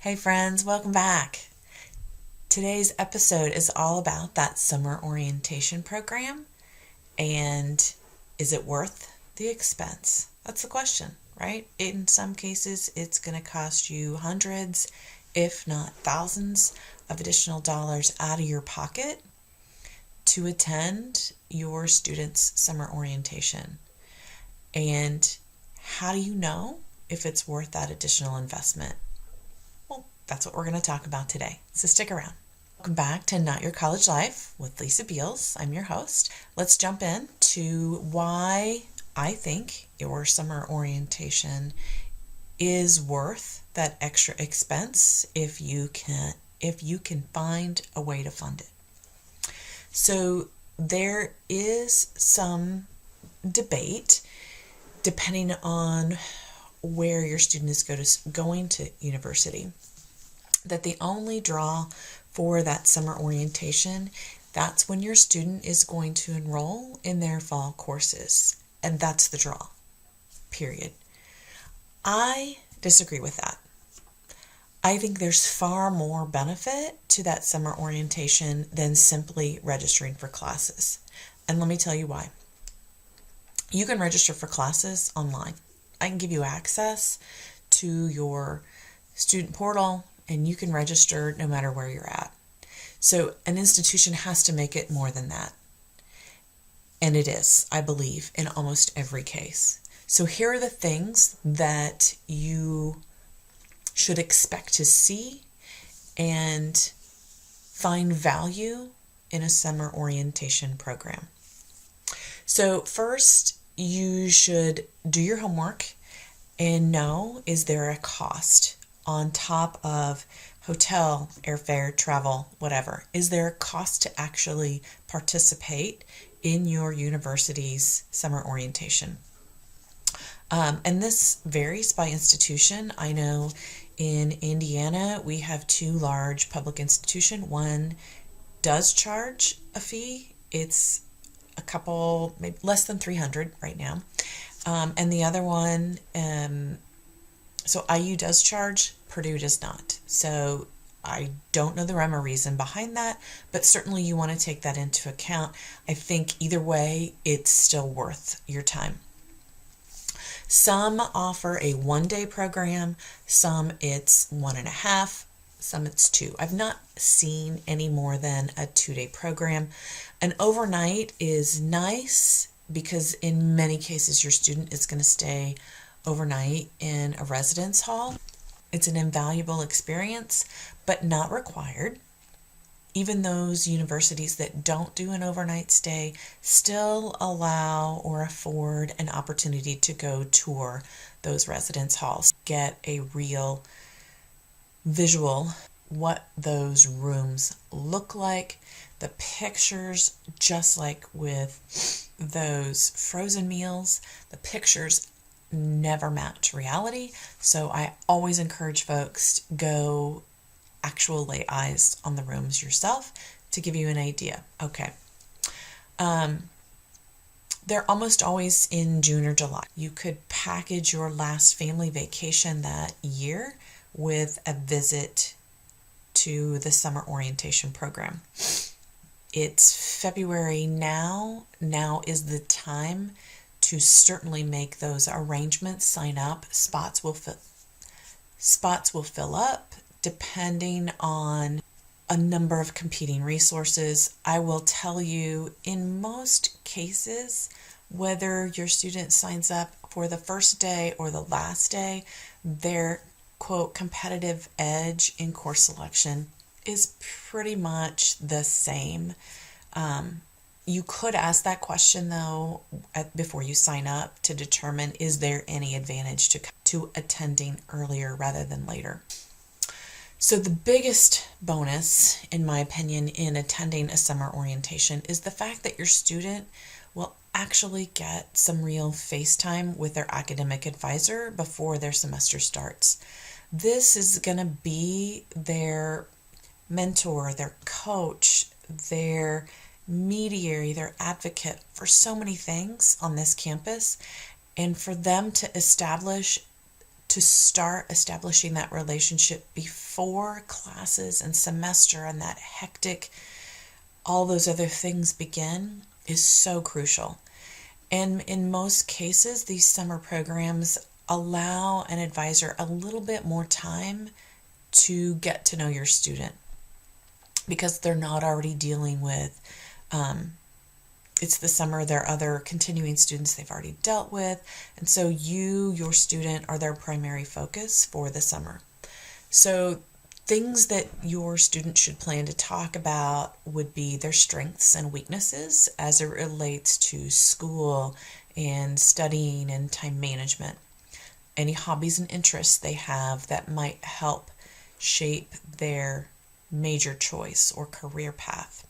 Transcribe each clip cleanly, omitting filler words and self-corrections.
Hey friends, welcome back. Today's episode is all about that summer orientation program and is it worth the expense? That's the question, right? In some cases, it's going to cost you hundreds, if not thousands, of additional dollars out of your pocket to attend your students' summer orientation. And how do you know if it's worth that additional investment? Well, that's what we're going to talk about today, so stick around. Welcome back to Not Your College Life with Lisa Beals. I'm your host. Let's jump in to why I think your summer orientation is worth that extra expense if you can find a way to fund it. So there is some debate depending on where your student is going to university, that the only draw for that summer orientation, that's when your student is going to enroll in their fall courses. And that's the draw, period. I disagree with that. I think there's far more benefit to that summer orientation than simply registering for classes. And let me tell you why. You can register for classes online. I can give you access to your student portal and you can register no matter where you're at. So an institution has to make it more than that. And it is, I believe, in almost every case. So here are the things that you should expect to see and find value in a summer orientation program. So first, you should do your homework and know, is there a cost on top of hotel, airfare, travel, whatever? Is there a cost to actually participate in your university's summer orientation? And this varies by institution. I know in Indiana, we have two large public institutions. One does charge a fee. It's a couple, maybe less than $300 right now. And the other one, so IU does charge, Purdue does not. So I don't know the rhyme or reason behind that, but certainly you want to take that into account. I think either way, it's still worth your time. Some offer a one-day program, some it's 1.5, some it's 2. I've not seen any more than a 2-day program. An overnight is nice because in many cases your student is going to stay overnight in a residence hall. It's an invaluable experience, but not required. Even those universities that don't do an overnight stay still allow or afford an opportunity to go tour those residence halls, get a real visual what those rooms look like. The pictures, just like with those frozen meals, the pictures never match reality. So I always encourage folks to go actual lay eyes on the rooms yourself to give you an idea. Okay. They're almost always in June or July. You could package your last family vacation that year with a visit to the summer orientation program. It's February now. Now is the time to certainly make those arrangements, sign up. Spots will fill up depending on a number of competing resources. I will tell you, in most cases, whether your student signs up for the first day or the last day, their quote competitive edge in course selection is pretty much the same. You could ask that question though before you sign up to determine, is there any advantage to attending earlier rather than later. So the biggest bonus, in my opinion, in attending a summer orientation is the fact that your student will actually get some real face time with their academic advisor before their semester starts. This is going to be their mentor, their coach, their mediator, their advocate for so many things on this campus. And for them to establish to start establishing that relationship before classes and semester and that hectic, all those other things begin is so crucial. And in most cases, these summer programs allow an advisor a little bit more time to get to know your student because they're not already dealing with, it's the summer, there are other continuing students they've already dealt with. And so your student, are their primary focus for the summer. So things that your student should plan to talk about would be their strengths and weaknesses as it relates to school and studying and time management. Any hobbies and interests they have that might help shape their major choice or career path.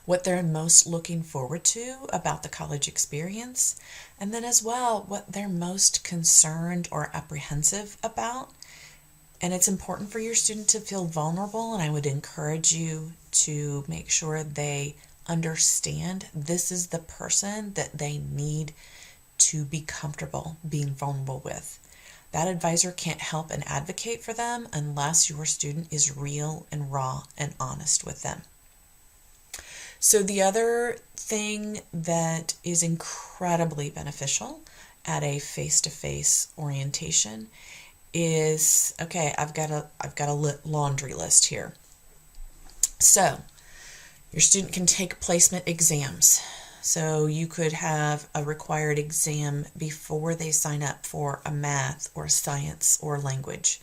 What they're most looking forward to about the college experience, and then as well, what they're most concerned or apprehensive about. And it's important for your student to feel vulnerable, and I would encourage you to make sure they understand this is the person that they need to be comfortable being vulnerable with. That advisor can't help and advocate for them unless your student is real and raw and honest with them. So the other thing that is incredibly beneficial at a face-to-face orientation is, okay, I've got a laundry list here. So your student can take placement exams. So you could have a required exam before they sign up for a math or science or language.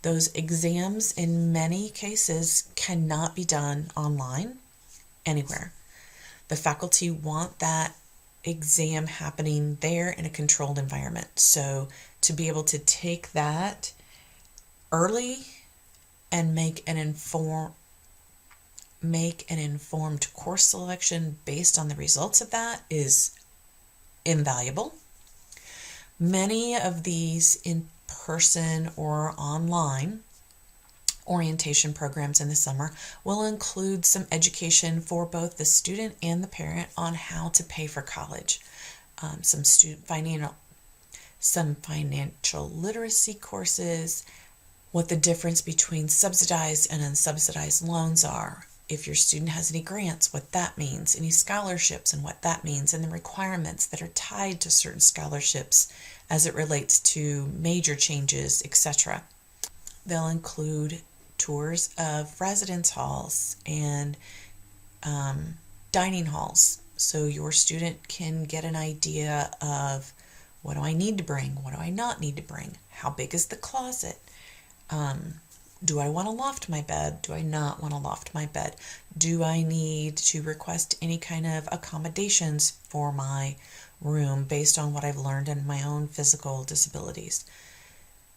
Those exams in many cases cannot be done online anywhere. The faculty want that exam happening there in a controlled environment. So to be able to take that early and make an informed course selection based on the results of that is invaluable. Many of these in-person or online orientation programs in the summer will include some education for both the student and the parent on how to pay for college, some financial literacy courses, what the difference between subsidized and unsubsidized loans are, if your student has any grants, what that means, any scholarships and what that means, and the requirements that are tied to certain scholarships as it relates to major changes, etc. They'll include tours of residence halls and dining halls, so your student can get an idea of, what do I need to bring? What do I not need to bring? How big is the closet? Do I want to loft my bed? Do I not want to loft my bed? Do I need to request any kind of accommodations for my room based on what I've learned in my own physical disabilities?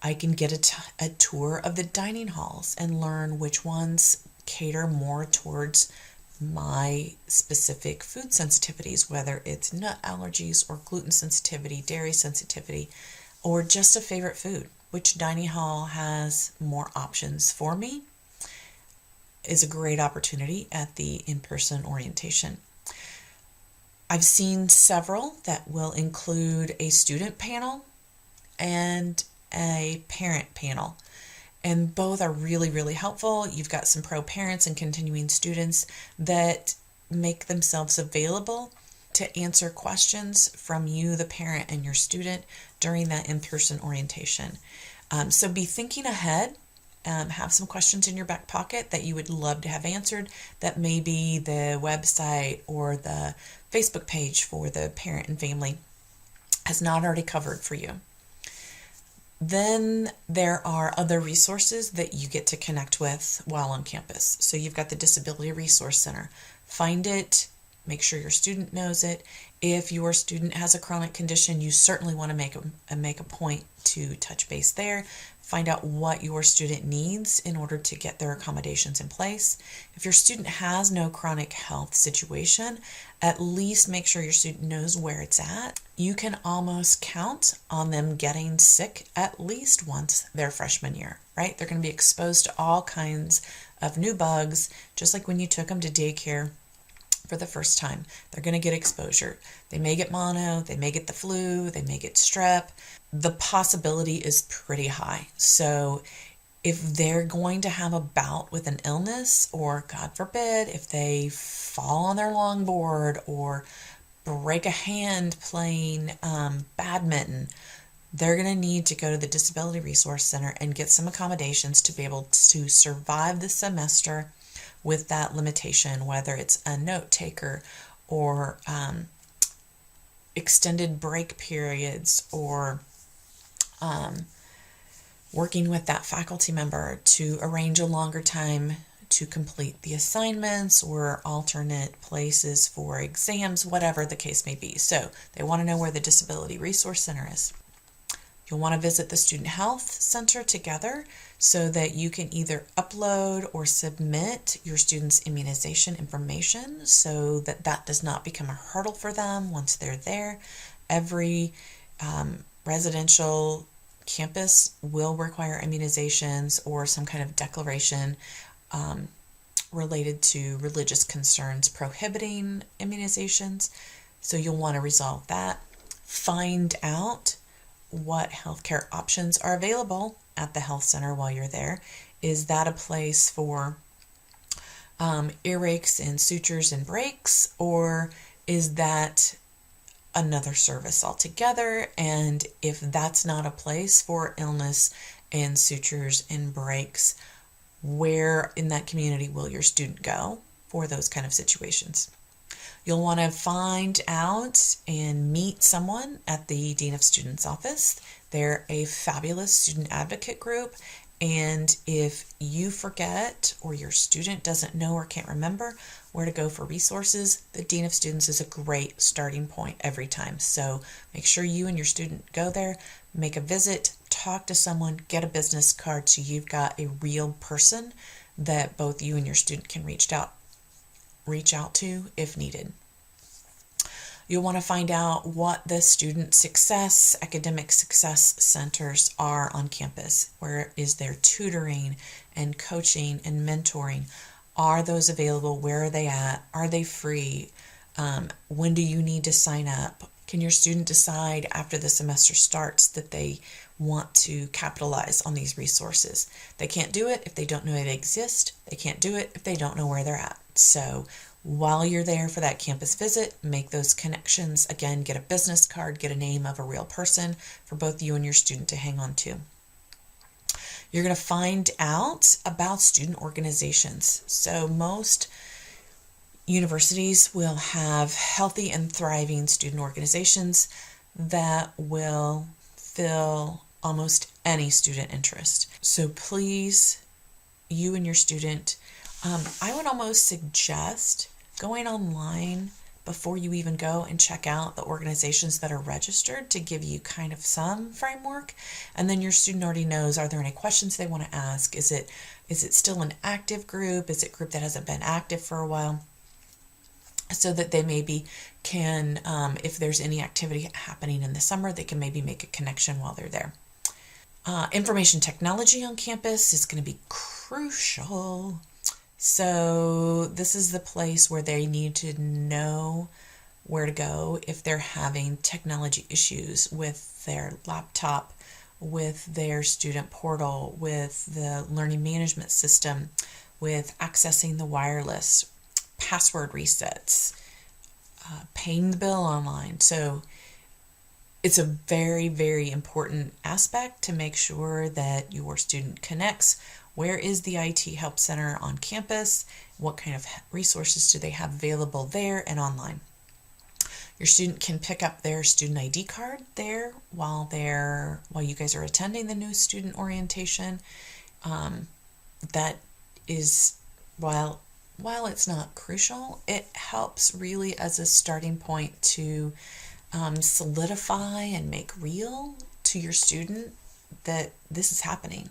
I can get a tour of the dining halls and learn which ones cater more towards my specific food sensitivities, whether it's nut allergies or gluten sensitivity, dairy sensitivity, or just a favorite food. Which dining hall has more options for me is a great opportunity at the in-person orientation. I've seen several that will include a student panel and a parent panel, and both are really, really helpful. You've got some pro parents and continuing students that make themselves available to answer questions from you, the parent, and your student during that in-person orientation. So be thinking ahead. Have some questions in your back pocket that you would love to have answered that maybe the website or the Facebook page for the parent and family has not already covered for you. Then there are other resources that you get to connect with while on campus. So you've got the Disability Resource Center. Find it. Make sure your student knows it. If your student has a chronic condition, you certainly want to make a point to touch base there. Find out what your student needs in order to get their accommodations in place. If your student has no chronic health situation, at least make sure your student knows where it's at. You can almost count on them getting sick at least once their freshman year, right? They're going to be exposed to all kinds of new bugs, just like when you took them to daycare. for the first time. They're going to get exposure. They may get mono, they may get the flu, they may get strep. The possibility is pretty high. So if they're going to have a bout with an illness, or God forbid, if they fall on their longboard or break a hand playing badminton, they're going to need to go to the Disability Resource Center and get some accommodations to be able to survive the semester with that limitation, whether it's a note taker or extended break periods, or working with that faculty member to arrange a longer time to complete the assignments, or alternate places for exams, whatever the case may be. So they want to know where the Disability Resource Center is. You'll want to visit the Student Health Center together so that you can either upload or submit your students' immunization information so that that does not become a hurdle for them once they're there. Every residential campus will require immunizations or some kind of declaration related to religious concerns prohibiting immunizations. So you'll want to resolve that. Find out what healthcare options are available at the health center while you're there. Is that a place for ear rakes and sutures and breaks, or is that another service altogether? And if that's not a place for illness and sutures and breaks, where in that community will your student go for those kind of situations? You'll want to find out and meet someone at the Dean of Students office. They're a fabulous student advocate group, and if you forget or your student doesn't know or can't remember where to go for resources, the Dean of Students is a great starting point every time. So make sure you and your student go there, make a visit, talk to someone, get a business card so you've got a real person that both you and your student can reach out to if needed. You'll want to find out what the student success, academic success centers are on campus. Where is there tutoring and coaching and mentoring? Are those available? Where are they at? Are they free? When do you need to sign up? Can your student decide after the semester starts that they want to capitalize on these resources? They can't do it if they don't know they exist. They can't do it if they don't know where they're at. So while you're there for that campus visit, make those connections. Again, get a business card, get a name of a real person for both you and your student to hang on to. You're going to find out about student organizations. So most universities will have healthy and thriving student organizations that will fill almost any student interest. So please, you and your student, I would almost suggest going online before you even go and check out the organizations that are registered to give you kind of some framework. And then your student already knows, are there any questions they want to ask? Is it still an active group? Is it a group that hasn't been active for a while? So that they maybe can, if there's any activity happening in the summer, they can maybe make a connection while they're there. Information technology on campus is going to be crucial. So this is the place where they need to know where to go if they're having technology issues with their laptop, with their student portal, with the learning management system, with accessing the wireless, password resets, paying the bill online. So it's a very, very important aspect to make sure that your student connects. Where is the IT Help Center on campus? What kind of resources do they have available there and online? Your student can pick up their student ID card there while you guys are attending the new student orientation. That is, while it's not crucial, it helps really as a starting point to solidify and make real to your student that this is happening.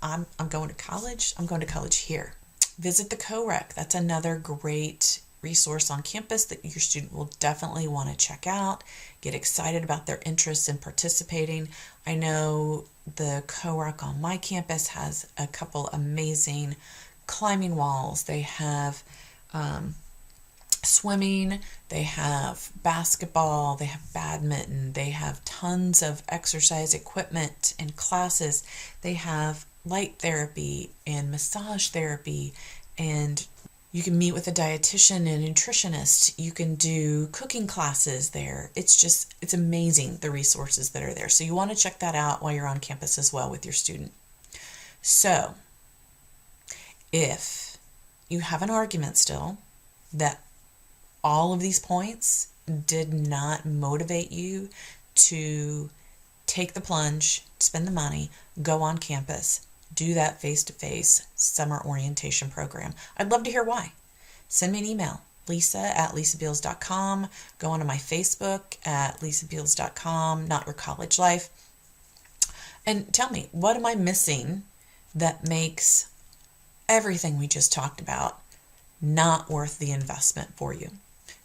I'm going to college. I'm going to college here. Visit the CoRec. That's another great resource on campus that your student will definitely want to check out. Get excited about their interests in participating. I know the CoRec on my campus has a couple amazing climbing walls. They have swimming, they have basketball, they have badminton, they have tons of exercise equipment and classes. They have light therapy and massage therapy, and you can meet with a dietitian and nutritionist. You can do cooking classes there. It's amazing the resources that are there. So you want to check that out while you're on campus as well with your student. So if you have an argument still that all of these points did not motivate you to take the plunge, spend the money, go on campus, do that face-to-face summer orientation program, I'd love to hear why. Send me an email, lisa@lisabeals.com. Go onto my Facebook at lisabeals.com, Not Your College Life, and tell me, what am I missing that makes everything we just talked about not worth the investment for you?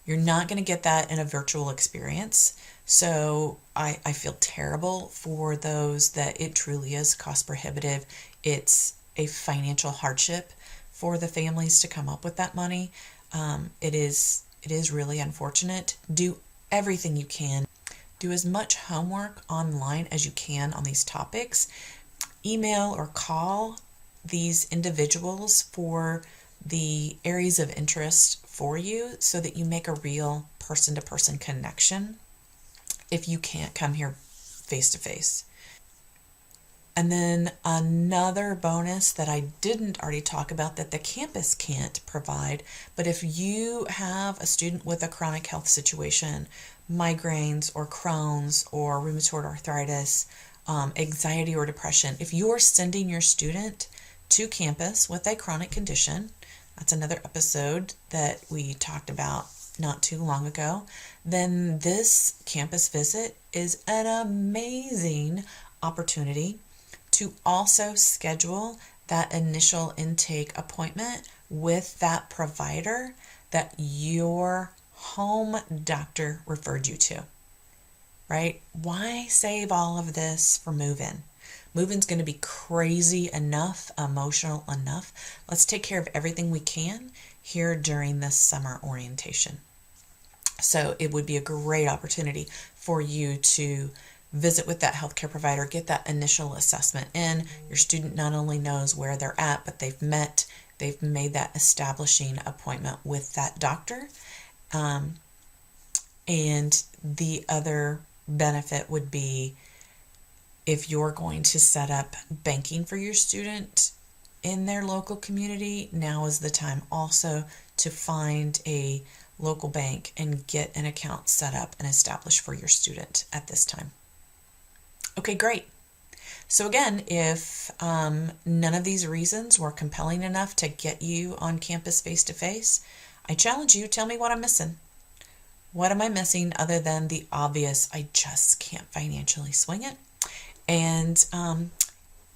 You're not going to get that in a virtual experience. So I feel terrible for those that it truly is cost prohibitive. It's a financial hardship for the families to come up with that money. It is really unfortunate. Do everything you can. Do as much homework online as you can on these topics. Email or call these individuals for the areas of interest for you so that you make a real person-to-person connection if you can't come here face-to-face. And then another bonus that I didn't already talk about that the campus can't provide, but if you have a student with a chronic health situation, migraines or Crohn's or rheumatoid arthritis, anxiety or depression, if you're sending your student to campus with a chronic condition, that's another episode that we talked about not too long ago, then this campus visit is an amazing opportunity to also schedule that initial intake appointment with that provider that your home doctor referred you to, right? Why save all of this for move-in? Move-in's going to be crazy enough, emotional enough. Let's take care of everything we can here during this summer orientation. So it would be a great opportunity for you to visit with that healthcare provider, get that initial assessment in. Your student not only knows where they're at, but they've made that establishing appointment with that doctor. And the other benefit would be, if you're going to set up banking for your student in their local community, now is the time also to find a local bank and get an account set up and established for your student at this time. Okay, great. So again, if none of these reasons were compelling enough to get you on campus face-to-face, I challenge you, tell me what I'm missing. What am I missing other than the obvious, I just can't financially swing it? And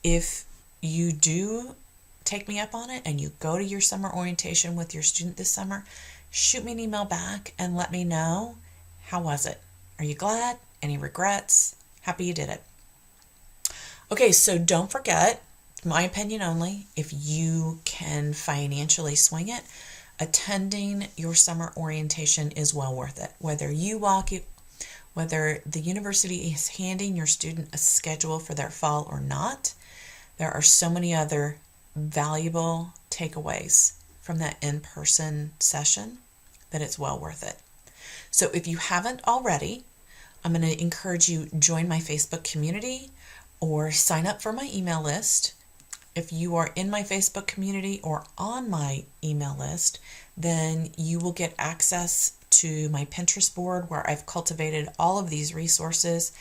if you do take me up on it and you go to your summer orientation with your student this summer, shoot me an email back and let me know, how was it? Are you glad? Any regrets? Happy you did it? Okay, so don't forget, my opinion only, if you can financially swing it, attending your summer orientation is well worth it. Whether the university is handing your student a schedule for their fall or not, there are so many other valuable takeaways from that in-person session that it's well worth it. So if you haven't already, I'm going to encourage you join my Facebook community or sign up for my email list. If you are in my Facebook community or on my email list, then you will get access to my Pinterest board where I've cultivated all of these resources,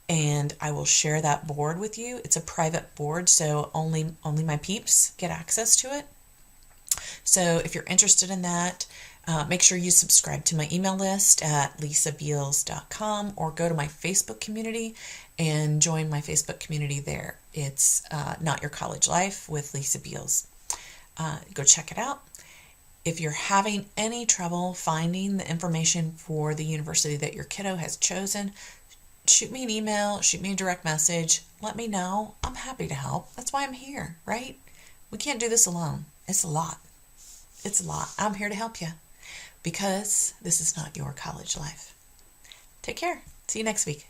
and I will share that board with you. It's a private board, so only my peeps get access to it. So if you're interested in that, make sure you subscribe to my email list at lisabeals.com or go to my Facebook community and join my Facebook community there. It's Not Your College Life with Lisa Beals. Go check it out. If you're having any trouble finding the information for the university that your kiddo has chosen, shoot me an email, shoot me a direct message, let me know. I'm happy to help. That's why I'm here, right? We can't do this alone. It's a lot. I'm here to help you. because this is not your college life. Take care. See you next week.